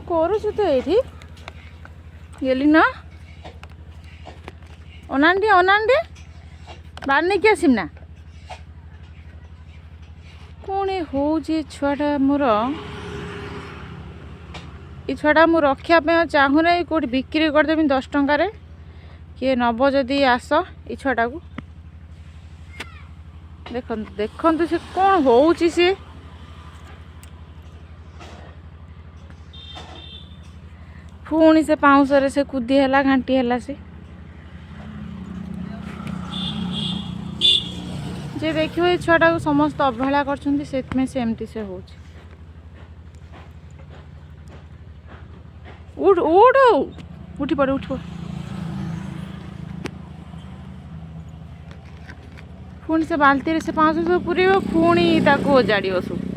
କରୁଛୁ ତ ଏଇଠି ଗେଲି ନା ଅନାଣ୍ଡି ବାହାର ନେଇକି ଆସିବି ନା କ'ଣ ହେଉଛି ଛୁଆଟା ମୋର ଏ ଛୁଆଟା ମୁଁ ରଖିବା ପାଇଁ ଚାହୁଁନି କେଉଁଠି ବିକ୍ରି କରିଦେବି 10 ଟଙ୍କାରେ କିଏ ନେବ ଯଦି ଆସ ଏ ଛୁଆଟାକୁ ଦେଖନ୍ତୁ ସେ କ'ଣ ହେଉଛି ସିଏ ପୁଣି ସେ ପାଉଁଶରେ ସେ କୁଦି ହେଲା ଘାଣ୍ଟି ହେଲା ସେ ଯେ ଦେଖିବ ଏ ଛୁଆଟାକୁ ସମସ୍ତେ ଅବହେଳା କରୁଛନ୍ତି ସେଥିପାଇଁ ସେ ଏମିତି ସେ ହେଉଛି ଉଠି ପଡ଼ ପୁଣି ସେ ବାଲ୍ଟିରେ ସେ ପାଉଁଶ ସବୁ ପୁରେଇବ ପୁଣି ତାକୁ ଓଜାଡ଼ିବ ସବୁ